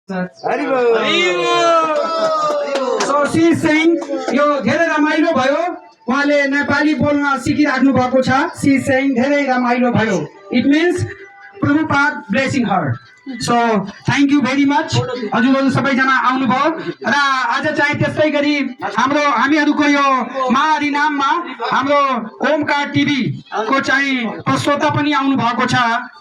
So she is saying यो धेरै रमाइलो भयो उहाँले नेपाली बोल्न सिकिराख्नु भएको छ she is saying धेरै रमाइलो भयो it means Prabhupada blessing her so thank you very much हजुरहरु सबैजना आउनुभयो र आज चाहिँ त्यस्तै गरी हामीहरुको यो महाहरिनाममा हाम्रो ओमकार टिभी को चाहिँ प्रस्तोता पनि आउनु भएको छ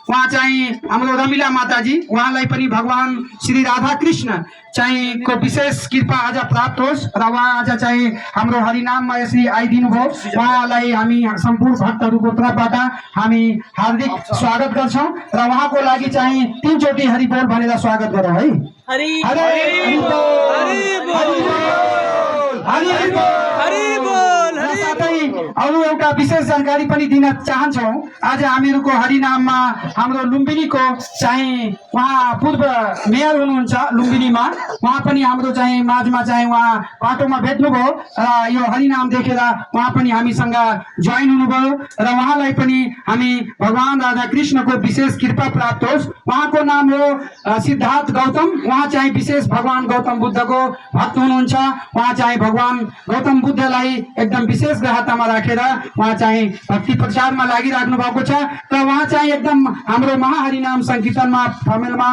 उहाँ चाहिँ हाम्रो रमिला माताजी उहाँलाई पनि भगवान श्री राधा कृष्ण चाहिँ को विशेष कृपा आज प्राप्त होस् र उहाँ आज चाहिँ हाम्रो हरिनाममा यसरी आइदिनु भयो उहाँलाई हामी सम्पूर्ण भक्तहरुको तर्फबाट हामी हार्दिक स्वागत गर्छौं र उहाँको लागि चाहिँ तीन चोटी हरि बोल भनेर स्वागत गरौँ है हरि हरि बोल हरि बोल हरि बोल हरि बोल साथै अरु एउटा विशेष जानकारी पनि दिन चाहन्छौं आज हामीहरुको हरिनाममा हाम्रो लुम्बिनीको चाहिँ उहाँ पूर्व मेयर हुनुहुन्छ लुम्बिनीमा उहाँ पनि हाम्रो चाहिँ माझमा चाहिँ उहाँ बाटोमा भेट्नुभयो र यो हरिनाम देखेर उहाँ पनि हामीसँग जोइन हुनुभयो र उहाँलाई पनि हामी भगवान राधा कृष्णको विशेष कृपा प्राप्त होस् उहाँको नाम हो सिद्धार्थ गौतम उहाँ चाहिँ विशेष भगवान गौतम बुद्धको भक्त हुनुहुन्छ उहाँ चाहिँ भगवान गौतम बुद्धलाई एकदम विशेष ग्रहतामा राखेर उहाँ चाहिँ भक्ति प्रचारमा लागिराख्नु भएको छ र उहाँ चाहिँ एकदम हाम्रो महाहरिनाम संकीर्तनमा फमेलमा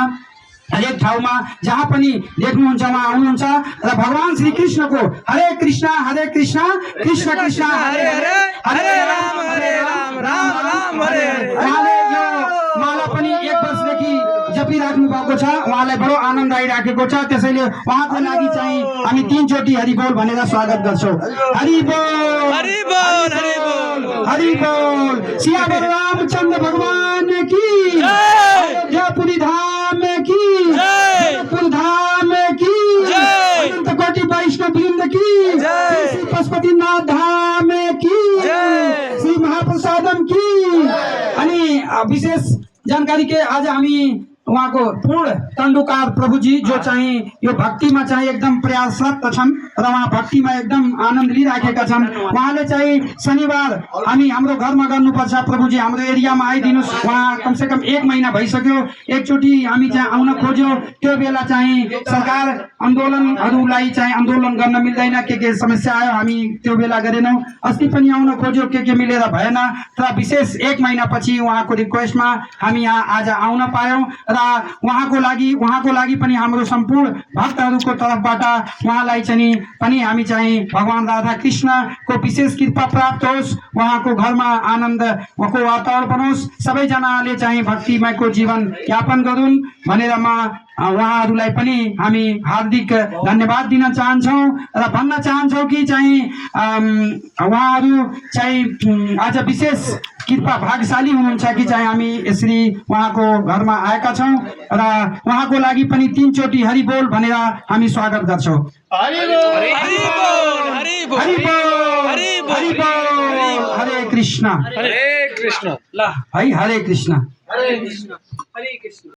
हरेक ठाउँमा जहाँ पनि देख्नुहुन्छ उहाँ आउनुहुन्छ र भगवान श्री कृष्णको हरे कृष्ण कृष्ण कृष्ण हरे हरे हरे राम राम राम हरे हरे उहाँले यो माला पनि 1 वर्षदेखि जपिराख्नु भएको छ उहाँलाई बडो आनन्द आइराखेको छ त्यसैले उहाँको लागि चाहिँ हामी 3 चोटी हरि बोल भनेर स्वागत गर्छौं हरि बोल हरि बोल हरि बोल हरि बोल सिया रामचंद्र भगवान की जयपुरी धाम की जयपुर धाम की अनंत कोटि वैष्णव वृंद की श्री पशुपतिनाथ धाम की श्री महाप्रसादम की अनि विशेष जानकारी के आज हामी उहाँको पूर्ण तण्डुकार प्रभुजी जो चाहिँ यो भक्तिमा चाहिँ एकदम प्रयासरत छन् र उहाँ भक्तिमा एकदम आनन्द लिइराखेका छन् उहाँले चाहिँ शनिबार हामी हाम्रो घरमा गर्नुपर्छ प्रभुजी हाम्रो एरियामा आइदिनुस् उहाँ कमसे कम 1 महिना भइसक्यो एकचोटी हामी चाहिँ आउन खोज्यो त्यो बेला चाहिँ सरकार आन्दोलनहरुलाई चाहिँ आन्दोलन गर्न मिल्दैन के समस्या आयो हामी त्यो बेला गरेनौं अस्ति पनि आउन खोज्यो के मिलेर भएन तर विशेष 1 महिना पछि उहाँको रिक्वेस्टमा हामी यहाँ आज आउन पायौं र उहाँको लागि पनि हाम्रो सम्पूर्ण भक्तहरुको तर्फबाट उहाँलाई चाहिँ पनि हामी चाहिँ भगवान राधा कृष्णको विशेष कृपा प्राप्त होस् उहाँको घरमा आनन्दको वातावरण बनोस् सबैजनाले चाहिँ भक्तिमयको जीवन यापन गरून् भनेर म उहाँहरुलाई पनि हामी हार्दिक धन्यवाद दिन चाहन्छौं र भन्न चाहन्छौं कि चाहिँ उहाँहरु चाहिँ आज विशेष कृपा भाग्यशाली हुनुहुन्छ कि चाहिँ हामी यसरी उहाँको घरमा आएका छौं र उहाँको लागि पनि 3 चोटी हरि बोल भनेर हामी स्वागत गर्छौं हरि बोल हरि बोल हरि बोल हरि बोल हरि बोल हरि बोल हरे कृष्ण ल है हरे कृष्ण हरे कृष्ण